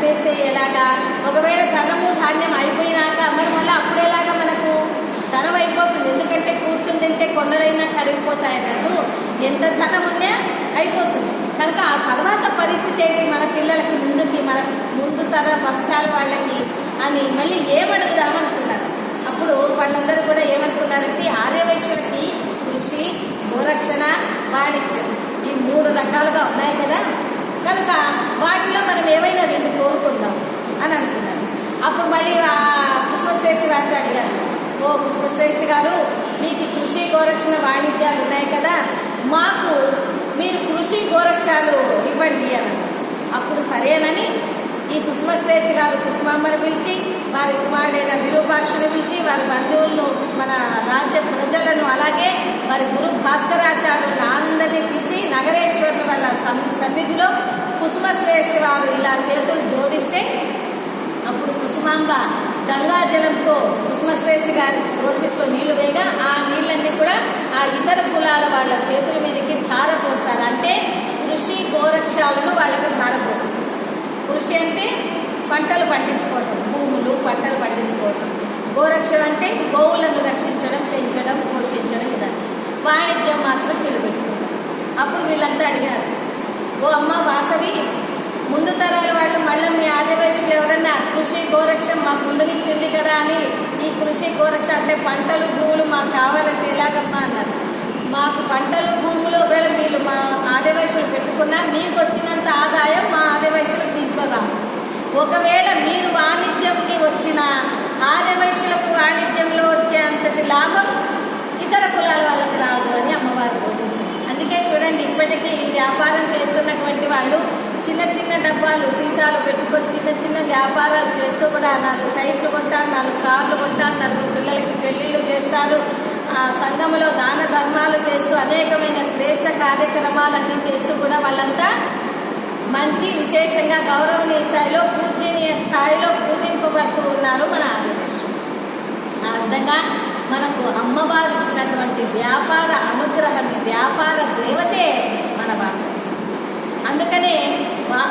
చేస్తే ఎలాగా, ఒకవేళ ధనము ధాన్యం అయిపోయినాక మరి మళ్ళీ అప్పుడేలాగా మనకు ధనం అయిపోతుంది. ఎందుకంటే కూర్చుని తింటే కొండలైనా కరిగిపోతాయి అన్నట్టు ఎంత ధనం ఉన్నా అయిపోతుంది. కనుక ఆ తర్వాత పరిస్థితి ఏంటి మన పిల్లలకి ముందుకి, మన ముందు తర వంశాల వాళ్ళకి అని మళ్ళీ ఏమడుగుదామనుకున్నారు. అప్పుడు వాళ్ళందరూ కూడా ఏమనుకున్నారంటే ఆర్యవైశ్యులకి కృషి, గోరక్షణ, వాణిజ్యం ఈ 3 రకాలుగా ఉన్నాయి కదా, కనుక వాటిలో మనం ఏవైనా 2 కోరుకుందాం అని అనుకున్నారు. అప్పుడు మళ్ళీ ఆ పుష్పశ్రేష్ఠ గారితో అడిగారు, ఓ పుష్పశ్రేష్ఠ గారు, మీకు కృషి, గోరక్షణ, వాణిజ్యాలు ఉన్నాయి కదా, మాకు మీరు కృషి, గోరక్షాలు ఇవ్వండి అని. అప్పుడు సరేనని ఈ కుసుమశ్రేష్ఠ గారు కుసుమాంబను పిలిచి, వారి కుమారుడైన విరూపాక్షుని పిలిచి, వారి బంధువులను, మన రాజ్య ప్రజలను, అలాగే వారి గురు భాస్కరాచార్యులను అందరినీ పిలిచి నగరేశ్వరుని వాళ్ళ సన్నిధిలో కుసుమశ్రేష్ఠ వారు ఇలా చేతులు జోడిస్తే అప్పుడు కుసుమాంబ గంగాజలంతో కుసుమశ్రేష్ఠ గారి దోసిట్లో నీళ్లు వేయగా ఆ నీళ్ళన్నీ కూడా ఆ ఇతర కులాల వాళ్ళ చేతుల మీదకి ధార పోస్తారు. అంటే కృషి, గోరక్షాలను వాళ్ళకి ధార పోసేస్తారు. కృషి అంటే పంటలు పండించుకోవటం, భూములు పంటలు పండించుకోవటం. గోరక్షణ అంటే గోవులను రక్షించడం, పెంచడం, పోషించడం ఇదని. వాణిజ్యం మాత్రం నిలబెట్టుకోవడం. అప్పుడు వీళ్ళంతా అడిగారు, ఓ అమ్మ వాసవి, ముందు తరాల వాళ్ళు మళ్ళీ మీ ఆదివాసులు ఎవరన్నా కృషి, గోరక్షం మాకు ముందు నుంచి ఉంది కదా అని ఈ కృషి, గోరక్ష అంటే పంటలు, భూములు మాకు కావాలంటే ఎలాగమ్మా అన్నారు. మాకు పంటలు, భూములు ఒకవేళ వీళ్ళు మా ఆదివాసులు పెట్టుకున్నా మీకు వచ్చినంత ఆదాయం మా ఆదివాసులకు దీంట్లో రాదు. ఒకవేళ మీరు వాణిజ్యంకి వచ్చిన ఆదివాసులకు వాణిజ్యంలో వచ్చే అంతటి లాభం ఇతర కులాల వాళ్ళకు రాదు అని అమ్మవారు బోధించారు. అందుకే చూడండి, ఇప్పటికీ వ్యాపారం చేస్తున్నటువంటి వాళ్ళు చిన్న చిన్న డబ్బాలు, సీసాలు పెట్టుకొని చిన్న చిన్న వ్యాపారాలు చేస్తూ కూడా 4 సైకిళ్ళు కొంటారు, 4 కార్లు కొంటారు, 4 పిల్లలకి పెళ్లిళ్ళు చేస్తారు, సంఘంలో దాన ధర్మాలు చేస్తూ అనేకమైన శ్రేష్ఠ కార్యక్రమాలన్నీ చేస్తూ కూడా వాళ్ళంతా మంచి విశేషంగా గౌరవనీయ స్థాయిలో, పూజనీయ స్థాయిలో పూజింపబడుతూ ఉన్నారు మన ఆదివాసులు. ఆ విధంగా మనకు అమ్మవారు ఇచ్చినటువంటి వ్యాపార అనుగ్రహాన్ని, వ్యాపార దేవతే మన వాసవి. అందుకనే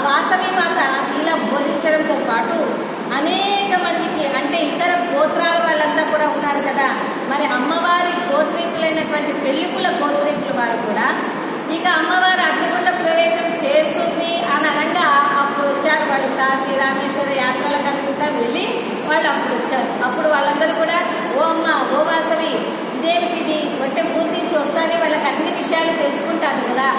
వాసవి మాత ఇలా బోధించడంతో పాటు అనేక మందికి, అంటే ఇతర గోత్రాల వాళ్ళంతా కూడా ఉన్నారు కదా, మరి అమ్మవారి గోత్రీకులైనటువంటి పెళ్లికుల గోత్రీకుల వారు కూడా ఇక అమ్మవారు అగ్నిగుండ ప్రవేశం చేస్తుంది అని అనగా అప్పుడు వచ్చారు వాళ్ళు. కాశీ, రామేశ్వర యాత్రలకంతా వెళ్ళి వాళ్ళు అప్పుడు వచ్చారు. అప్పుడు వాళ్ళందరూ కూడా, ఓ అమ్మ, ఓ వాసవి, ఇదేమిటి, ఇది అంటే ఊరి నుంచి వస్తానే వాళ్ళకి అన్ని విషయాలు తెలుసుకుంటారు కదా,